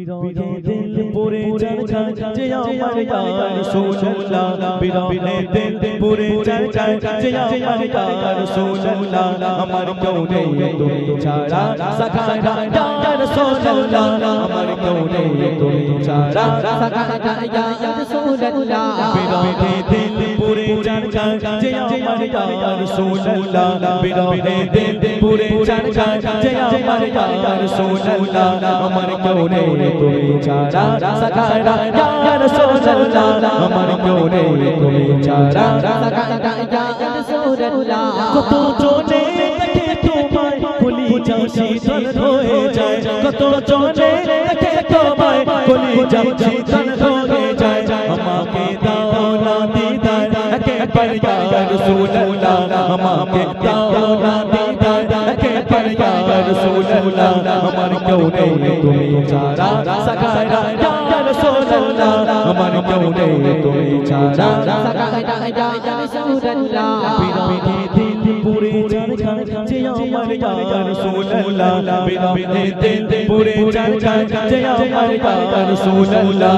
বিরহে দিল পুরে চরকায় যে আমার ইয়া রাসূলুল্লাহ বিরহে দিল পুরে চরকায় যে আমার ইয়া রাসূলুল্লাহ আমার কওনে তুমি ছাড়া সাখারা ইয়া রাসূলুল্লাহ আমার কওনে তুমি ছাড়া সাখারা ইয়া রাসূলুল্লাহ বিরহে দিল পুরে চরকায় যে আমার ইয়া রাসূলুল্লাহ বিরহে দিল পুরে চরকায় যে আমার ইয়া রাসূলুল্লাহ আমার কওনে তুমি ছাড়া সাখারা ইয়া রাসূলুল্লাহ আমার কওনে তুমি ছাড়া সাখারা ইয়া রাসূলুল্লাহ কত জনে দেখে তোমায় কলিজা শীতল হয়ে যায় কত জনে দেখে তোমায় কলিজা শীতল হয়ে যায় আমাকে দাও না দিদার একবার ইয়া রাসূলুল্লাহ আমাকে দাও না দিদার একবার ইয়া রাসূলুল্লাহ আমার কওনে তুমি ছাড়া সাখারা ইয়া রাসূলুল্লাহ আমার কওনে তুমি ছাড়া সাখারা ইয়া রাসূলুল্লাহ বিরহে দিল পুরে চরকায় যে আমার ইয়া রাসূলুল্লাহ বিরহে দিল পুরে চরকায় যে আমার ইয়া রাসূলুল্লাহ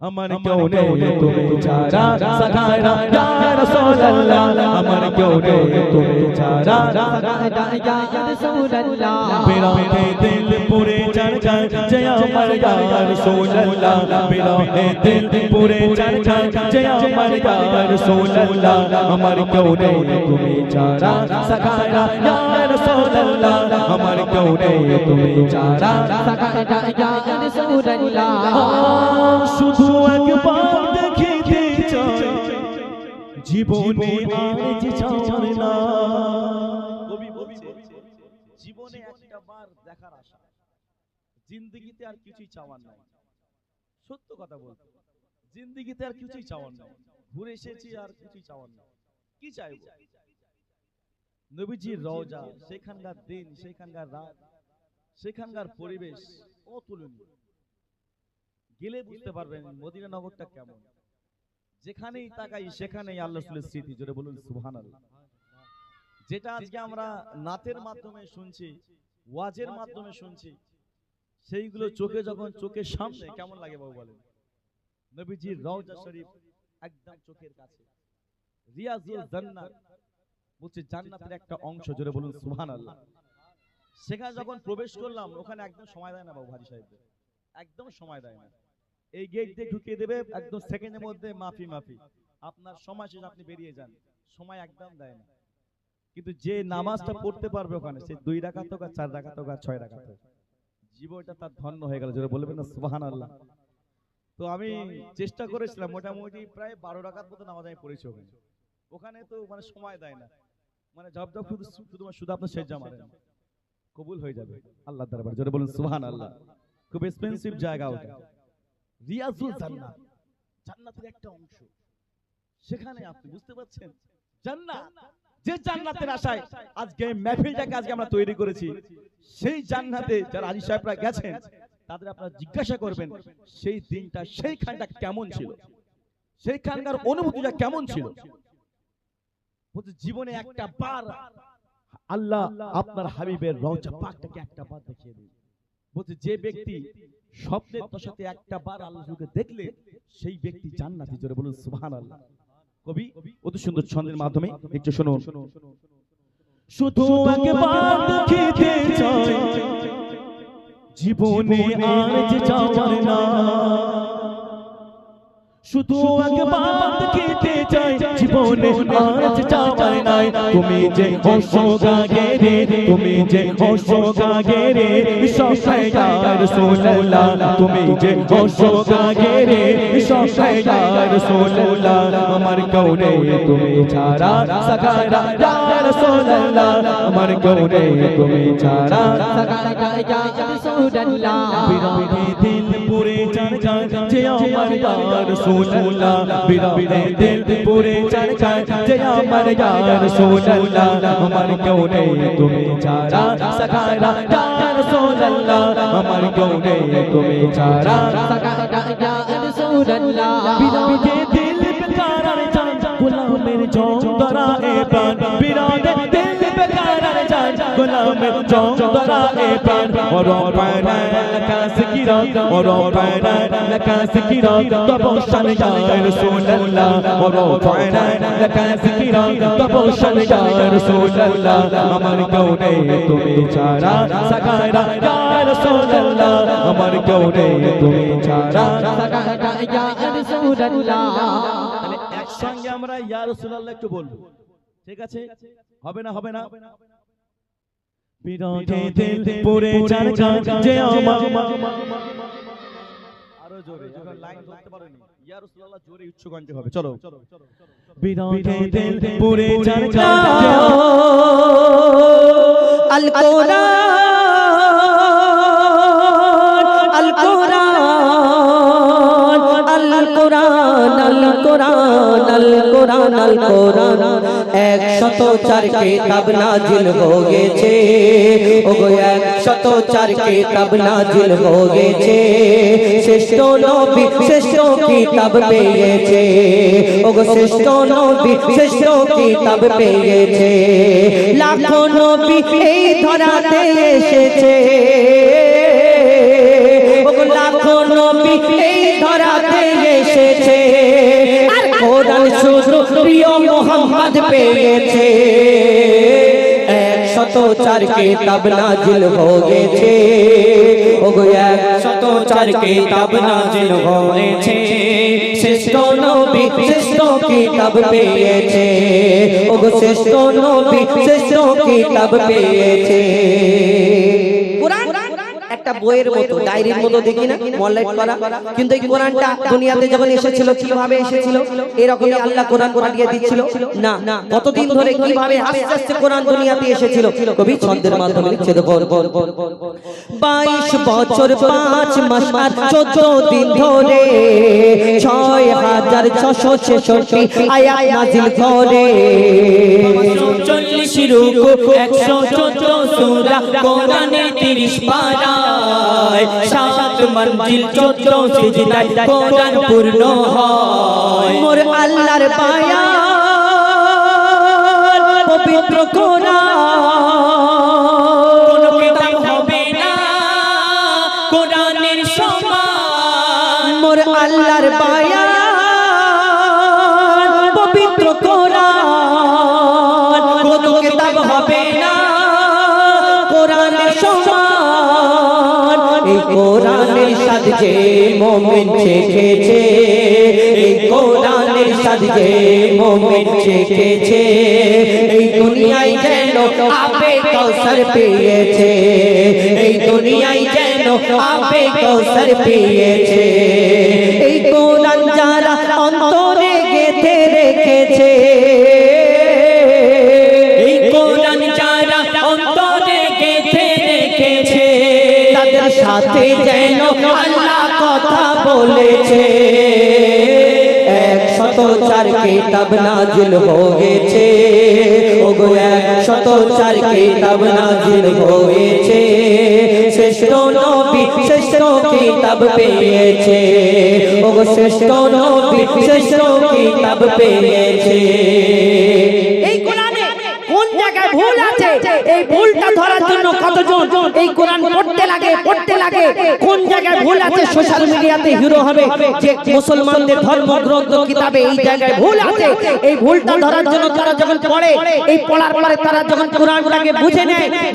আমার কওনে তুমি ছাড়া সাখারা ইয়া রাসূলুল্লাহ আমার কওনে তুমি ছাড়া সাখারা ইয়া রাসূলুল্লাহ বিরহে দিল পুরে চরকায় যে আমার ইয়া রাসূলুল্লাহ বিরহে দিল পুরে চরকায় যে আমার ইয়া রাসূলুল্লাহ আমার কওনে তুমি ছাড়া সাখারা ইয়া রাসূলুল্লাহ আমার কওনে তুমি ছাড়া সাখারা ইয়া রাসূলুল্লাহ শুধু একবার দেখিতে চাই জীবনে আর যে চাই না কবি বলছে জীবনে একটা বার দেখার আশা জিন্দেগিতে আর কিছুই চাওয়ার নাই সত্য কথা বলতে জিন্দেগিতে আর কিছুই চাওয়ার নাই ঘুরে এসেছি আর কিছুই চাওয়ার নাই কি চাইবো নবীজির রওজা সেখানকার দিন সেখানকার রাত সেখানকার পরিবেশ অতুলনীয় গেলে বুঝতে পারবেন মদিনা নগরটা কেমন যেখানেই তাকাই সেখানেই আল্লাহ রাসূলের স্মৃতি জোরে বলুন সুবহানাল্লাহ যেটা আজকে আমরা নাতের মাধ্যমে শুনছি ওয়াজের মাধ্যমে শুনছি সেইগুলো চোখে যখন চোখের সামনে কেমন লাগে বাবু বলেন নবীজির রওজা শরীফ একদম চোখের কাছে রিয়াজুল জান্নাত বলছে জান্নাতের একটা অংশ জোরে বলুন সুবহানাল্লাহ সেখানে যখন প্রবেশ করলাম ওখানে একদম সময় দেয় না বাবু হাজী সাহেবদের একদম সময় দেয় না এই গেট দিয়ে ঢুকিয়ে দেবে একদম সেকেন্ডের মধ্যে মাফি মাফি আপনার সময় শেষ আপনি বেরিয়ে যান সময় একদম দেয় না কিন্তু যে নামাজটা পড়তে পারবে ওখানে সে 2 রাকাত হোক আর 4 রাকাত হোক আর 6 রাকাত হোক জীবনটা তার ধন্য হয়ে গেল জোরে বলবেন না সুবহানাল্লাহ তো আমি চেষ্টা করেছিলাম মোটামুটি প্রায় 12 রাকাত মতো নামাজ আমি পড়েছি ওখানে তো মানে সময় দেয় না মানে জব শুধু আপনার সেজদা মারেন কবুল হয়ে যাবে আল্লাহর দরবারে জোরে বলুন সুবহানাল্লাহ খুব এক্সপেন্সিভ জায়গা ওটা রিয়াজুল জান্নাত জান্নাতের একটা অংশ সেখানে আপনি বুঝতে পারছেন জান্নাত যে জান্নাতের আশায় আজকে মাহফিলটাকে আজকে আমরা তৈরি করেছি সেই জান্নাতে যারা হাজী সাহেবরা গেছেন তাদের আপনারা জিজ্ঞাসা করবেন সেই দিনটা সেইখানটা কেমন ছিল সেইখানকার অনুভূতিটা কেমন ছিল বলতে জীবনে একটা বার আল্লাহ আপনার হাবিবের রওজা পাকটাকে একটা বার দেখিয়ে দিন বলতে যে ব্যক্তি স্বপ্নের দশাতে একটা বার আল্লাহকে দেখলে সেই ব্যক্তি জান্নাতি জোরে বলুন সুবহানাল্লাহ কবি অতি সুন্দর ছন্দের মাধ্যমে একটু শুনুন শুধু একবার দেখিতে চাই জীবনে আর যে চাওয়ার না শুধু একবার দেখিতে চাই জীবনে আর যে চাওয়ার নাই তুমি যে অশোকা রে তুমি যে অশোকা রে সবাই ইয়া রাসূলুল্লাহ তুমি যে অশোকা রে সবাই ইয়া রাসূলুল্লাহ আমার কওনে তুমি ছাড়া সাখারা ইয়া রাসূলুল্লাহ আমার কওনে তুমি ছাড়া সাখারা ইয়া রাসূলুল্লাহ বিরহে দিল পুরে চরকায় যে আমার ইয়া রাসূলুল্লাহ বিরহে দিল পুরে চরকায় যে আমার ইয়া রাসূলুল্লাহ আমার কওনে তুমি ছাড়া সাখারা ইয়া রাসূলুল্লাহ আমার কওনে তুমি ছাড়া সাখারা ইয়া রাসূলুল্লাহ বিরহে দিল বেকারার জান গোলামের জং ধরা এ প্রাণ বিরহে দিল বেকারার জান গোলামের চন্দরা এ প্রাণ ও রব্বানা লাকা যিকরা ও রব্বানা লাকা যিকরা তবশান ইয়া রাসূলুল্লাহ ও রব্বানা লাকা যিকরা তবশান ইয়া রাসূলুল্লাহ আমার কওনে তুমি ছাড়া সাকারা ইয়া রাসূলুল্লাহ আমার কওনে তুমি ছাড়া সাকারা ইয়া রাসূলুল্লাহ। তাহলে একসঙ্গে আমরা ইয়া রাসূলুল্লাহ একটু বলবো, ঠিক আছে? হবে না? হবে না? বিরহে দিল পুরে চার কাজ যে আমার আরো জোরে, যখন লাইন ধরতে পারোনি ইয়া রাসূলুল্লাহ জোরে উচ্চ কণ্ঠে হবে। চলো বিরহে দিল পুরে চার কাজ যে আল কোরআন আল কোরআন আল কোরআন আল কোরআন আল কোরআন আল কোরআন 104 কিতাব নাজিল হয়েছে ওগো 104 কিতাব নাজিল হয়েছে শ্রেষ্ঠ নবী শ্রেষ্ঠ কিতাব পেয়েছে ওগো শ্রেষ্ঠ নবী শ্রেষ্ঠ কিতাব পেয়েছে লাখো নবী এই ধরাতে এসেছে ওগো লাখো নবী এই ধরাতে এসেছে আর কোরআন শুধু প্রিয় মুহাম্মদ পেয়েছে 104 কিতাব নাজিল হয়েছে ওগো 104 কিতাব নাজিল হয়েছে শ্রেষ্ঠ নবী শ্রেষ্ঠ কিতাব পেয়েছে ওগো শ্রেষ্ঠ নবী শ্রেষ্ঠ কিতাব পেয়েছে। কোরআন একটা বইয়ের মতো ডায়েরির মতো দেখি না মলাইট করা, কিন্তু এই কোরআনটা দুনিয়াতে যখন এসেছিল কিভাবে এসেছিল? এরকমই আল্লাহ কোরআন পাঠিয়ে দিচ্ছিল না? কতদিন ধরে কিভাবে আস্তে আস্তে কোরআন দুনিয়াতে এসেছিল? কবি ছন্দের মাধ্যমে লিখছে দেখো 22 বছর 5 মাস আর 14 দিন ধরে 6666 আয়াত নাজিল করে 40 রুকু 114 সূরা কোরআনের 30 পারা 7 মঞ্জিল 14 সিজদায় কোরআন পূর্ণ হয় মোর আল্লাহর বায়ান পবিত্র কোরআন কোন কিতাব হবে না কোরআনের সমান মোর আল্লাহর বায়ান পবিত্র কোরআন কোন কিতাব হবে না কোরআনের সমান এই কোরআনের সাথে মুমিন শিখেছে এই কোরআনের সাথে মুমিন শিখেছে এই দুনিয়ায় যেন আপে কাউসার পেয়েছে এই দুনিয়ায় যেন আপে কাউসার পেয়েছে এই কোরআন যারা অন্তরে গেঁথে রেখেছে এই কোরআন যারা অন্তরে গেঁথে রেখেছে তাদের সাথে যেন আল্লাহ কথা বলেছে 104 কিতাব নাজিল হয়েছে ওগো 104 কিতাব নাজিল হয়েছে শ্রেষ্ঠ নবী শ্রেষ্ঠ কিতাব পেয়েছে ওগো শ্রেষ্ঠ নবী শ্রেষ্ঠ কিতাব পেয়েছে। এই কোরআনে কোন জায়গায় ভুল আছে এই ভুলটা ধরার জন্য কতজন এই কোরআন পড়তে লাগে কোন জায়গায় ভুল আছে সোশ্যাল মিডিয়াতে হিরো হবে যে মুসলমানদের ধর্মগ্রন্থ কিতাবে এই জায়গায় ভুল আছে এই ভুলটা ধরার জন্য তারা যখন পড়ে এই পড়ার পরে তারা যখন কোরআনটাকে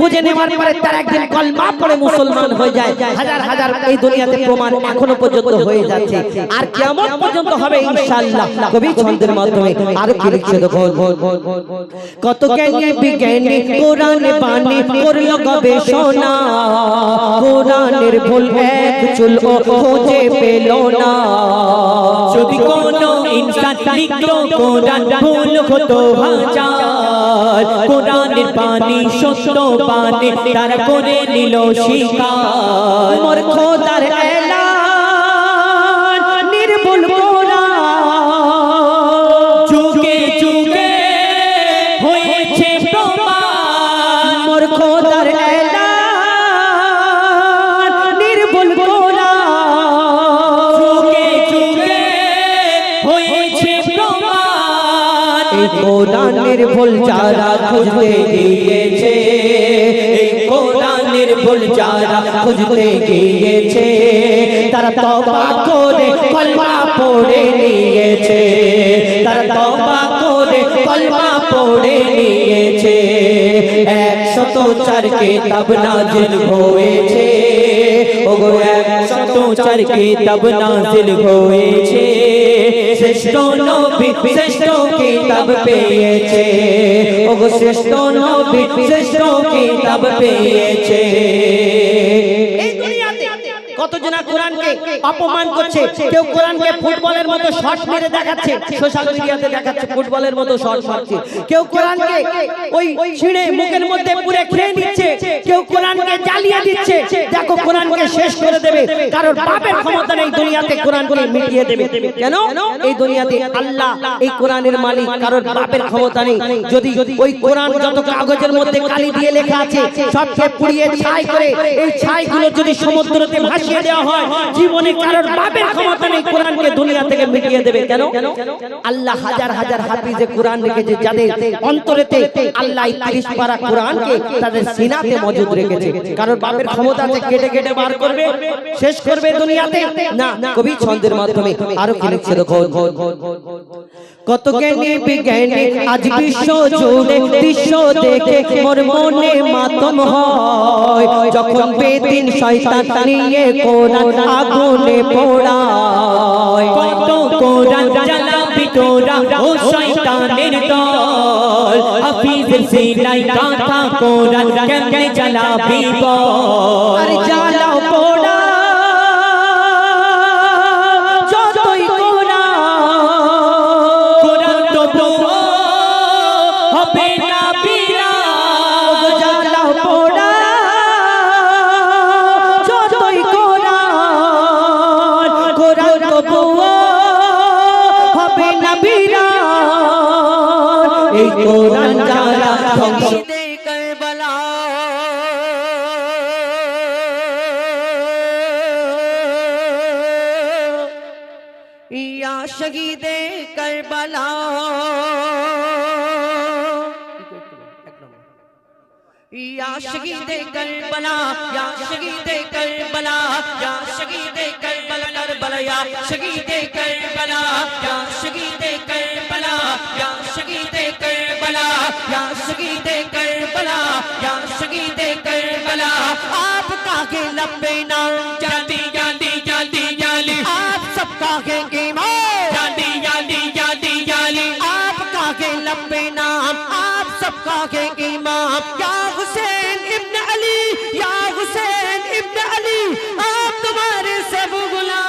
বুঝে নেওয়ার পরে তারা একদিন কলমা পড়ে মুসলমান হয়ে যায় হাজার হাজার এই দুনিয়াতে প্রমাণ এখনো পর্যন্ত হয়ে যাচ্ছে আর কিয়ামত পর্যন্ত হবে ইনশাআল্লাহ। কবি ছন্দের মাধ্যমে আর কি লিখছে দেখো কত জ্ঞানী বিজ্ঞানী কোরআন বাণী করলো গবেষণা কোরআনের ভুল এক চুল ও খোঁজে পেল না যদি কোনো ইনসান লিখতো কোরআন ভুল হতো হাজার কোরআনের পানি সত্য পানি তারা করে নিল স্বীকার মোর খোদার এলান নির্ভুল কোরআন যুগে যুগে হয়েছে প্রমাণ মোর খোদার এলান নির্ভুল কোরআন যুগে যুগে হয়েছে প্রমাণ এই কোরআনের ভুল যারা খুঁজতে গিয়েছে ভুল যারা খুঁজতে গিয়েছে তারা তওবা করে কলমা পড়ে নিয়েছে, তারা তওবা করে কলমা পড়ে নিয়েছে। 104 কিতাব নাজিল হয়েছে, ওগো 104 কিতাব নাজিল হয়েছে। শ্রেষ্ঠ নবী শ্রেষ্ঠ কিতাব পেয়েছে, ওগো শ্রেষ্ঠ নবী শ্রেষ্ঠ কিতাব পেয়েছে। এই দুনিয়াতে কতজনা কোরআনকে অপমান করছে, কেউ কোরআনকে ফুটবলের মতো শট মেরে দেখাচ্ছে, সোশ্যাল মিডিয়াতে দেখাচ্ছে ফুটবলের মতো শট মারছে, কেউ কোরআনকে ওই ছিঁড়ে মুখের মধ্যে পুরে খেয়ে নিচ্ছে, কেউ কোরআনকে জ্বালিয়ে দিচ্ছে। দেখো কোরআনকে শেষ করে দেবে, কারণ বাপের ক্ষমতা নেই দুনিয়াতে কোরআনকে মিটিয়ে দেবে। কেন? এই দুনিয়াতে আল্লাহ এই কোরআনের মালিক, কারণ বাপের ক্ষমতা নেই। যদি ওই কোরআন যত কাগজের মধ্যে কালি দিয়ে লেখা আছে সবকে পুড়িয়ে ছাই করে এই ছাইগুলো যদি সমুদ্রতে ভাসিয়ে দেওয়া হয়, জীবনে কারোর বাপের ক্ষমতা নেই কোরআনকে দুনিয়া থেকে মিটিয়ে দেবে। কেন? আল্লাহ হাজার হাজার হাফিজে কোরআন রেখেছে, যাদের অন্তরেতে আল্লাহ 30 পারা কোরআনকে তাদের সিনাতে মজুদ রেখেছে। কারণ বাপের ক্ষমতা আছে কেটে কেটে বার করবে, শেষ করবে দুনিয়াতে না। কবি ছন্দের মাধ্যমে আরো কি লিখছে দেখো, কত জ্ঞানী বিজ্ঞানী আজ বিশ্ব জুড়ে দৃশ্য দেখে মোর মনে মাতম হয়, যখন বেদিন শয়তান নিয়ে কোরআন আগুনে পোড়ায়। কত কোরআন জ্বালাবি তোরা ও শয়তানের দল, হাফিজের সিনাই গাথা কোরআন কেমনে জ্বালাবি বল। আর জ্বালাও পোড়া যতই কোরআন তো হবে না বিরাট, জ্বালাও পোড়া যতই কোরআন তবুও হবে না বিরাট। এই কোরআন যারা শহীদে কারবালা ইয়া শহীদে কারবালা, या शहीदे करबला, या शहीदे करबला, या शहीदे करबला, करबला या शहीदे करबला, या शहीदे करबला, या शहीदे करबला, या शहीदे करबला, या शहीदे करबला। आपका के लंबे नाम जल्दी जल्दी जल्दी जल्दी, आप सबका है ईमान, जल्दी जल्दी जल्दी जल्दी, आपका के लंबे नाम आप सबका है ईमान। या हुसैन इब्न अली, या हुसैन इब्न अली, आप तुम्हारे सब गुलाम।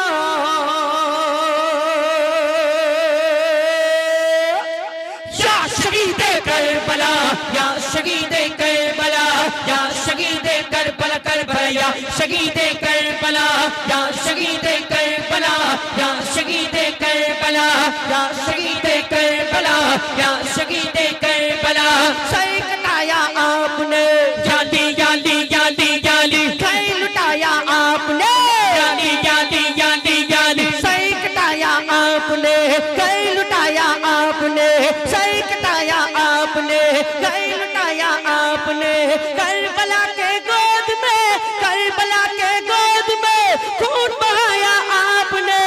या शहीदे करबला, या शहीदे करबला, या शहीदे करबला, करबला या शहीदे करबला, या शहीदे करबला, या शहीदे करबला, या शहीदे करबला, या शहीदे करबला। सर कटाया आपने, जल्दी जल्दी जल्दी जल्दी, कई लुटाया आपने, जल्दी जल्दी जल्दी जल्दी, सर कटाया आपने, कई लुटाया आपने, सर कटाया आपने, कई लुटाया आपने। करबला के गोद में, करबला के गोद में खून बहाया आपने।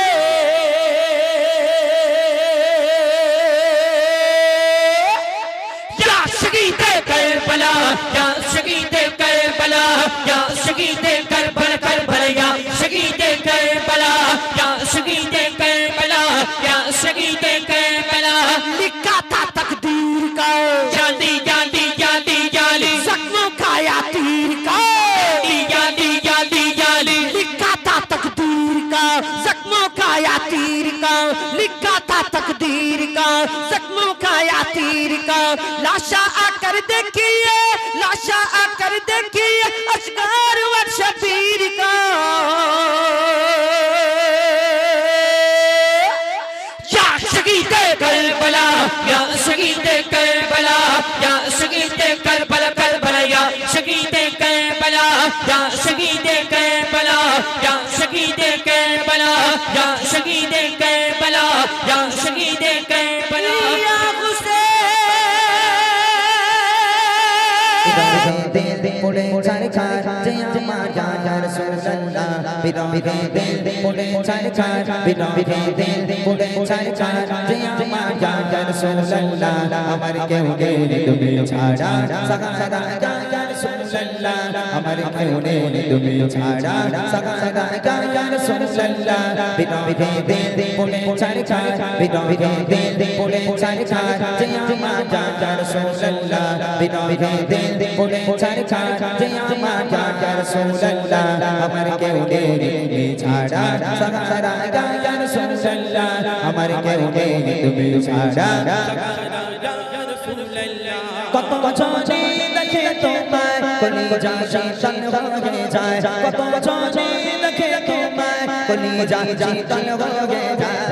या शहीदे करबला, या शहीदे करबला, या शहीदे करबला, करबला या शहीदे करबला, या शहीदे करबला, या शहीदे करबला। लिखा था तकदीर का, जल्दी जल्दी जल्दी जल्दी, जख्मों खाया तीर का, जल्दी जल्दी जल्दी, लिखा था तकदीर का, जख्मों खाया तीर का, लिखा था तकदीर का, जख्मों खाया तीर का। लाशा आकर देखिए, लाशा आकर देखिए असगर व शबीर का। या शहीदे करबला, या शहीदे करबला, या शहीदे करबला, करबला या शहीदे करबला, या शहीदे करबला, या शहीदे करबला, या शहीदे करबला, या शहीदे करबला। या हुसैन পড়ে ছাড় ছাড় যে আমার জান রাসূলুল্লাহ বিরহে দিল পড়ে ছাড় ছাড় বিরহে দিল পড়ে ছাড় ছাড় যে আমার জান রাসূলুল্লাহ আমার কেউ নেই তুমি ছাড়া সাদা ইয়া রাসূলুল্লাহ আমার কেউ নেই তুমি ছাড়া সাদা ইয়া রাসূলুল্লাহ বিরহে দিল পড়ে ছাড় ছাড় বিরহে দিল পড়ে ছাড় ছাড় যে আমার জান রাসূলুল্লাহ বিরহে দিল পড়ে ছাড় ছাড় যে আমার জান রাসূলুল্লাহ আমার কেউ নেই তুমি ছাড়া সাদা ইয়া রাসূলুল্লাহ আমার কেউ নেই তুমি ছাড়া কত বছরে দেখে তোমায় কলিজা শীতল হয়ে যায় কত বছরে দেখে তোমায় কলিজা শীতল হয়ে যায়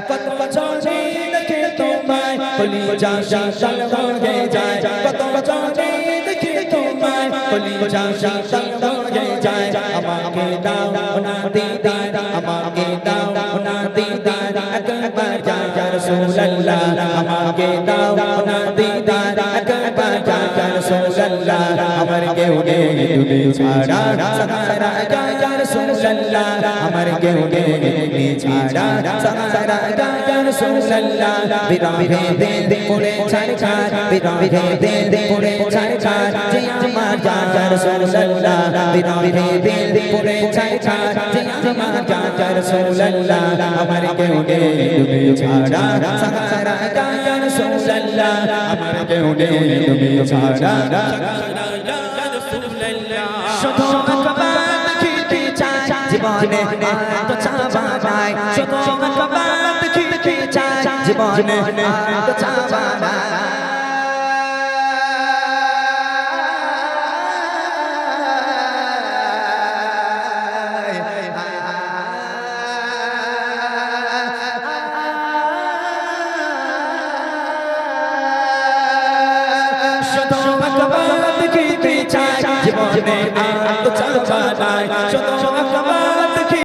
কত বছরে দেখে তোমায় কলিজা শীতল হয়ে যায় কত বছরে দেখে তোমায় কলিজা শীতল হয়ে যায় আমাকে দাও না দিদার আমাকে দাও না দিদার একবার যা রাসূলুল্লাহ আমাকে দাও না দিদার একবার যা রাসূলুল্লাহ আমার কেউ নেই তুমি ছাড়া সারা যা রাসূলুল্লাহ আমার কেউ নেই তুমি ছাড়া সারা যা রাসূলুল্লাহ বিরহে দিল পড়ে ছাড় ছাড় বিরহে দিল পড়ে ছাড় ছাড় যে আমার জান রাসূলুল্লাহ বিরহে দিল পড়ে ছাড় ছাড় যে আমার জান রাসূলুল্লাহ আমার কেউ নেই তুমি ছাড়া সারা যা রাসূলুল্লাহ আমার কেউ নেই তুমি ছাড়া শুধু একবার দেখিতে চাই জীবনে তো চাওয়া নাই শুধু একবার দেখিতে চাই জীবনে তো চাওয়া নাই শুধু একবার দেখিতে চাই জীবনে তো চাওয়া নাই শুধু একবার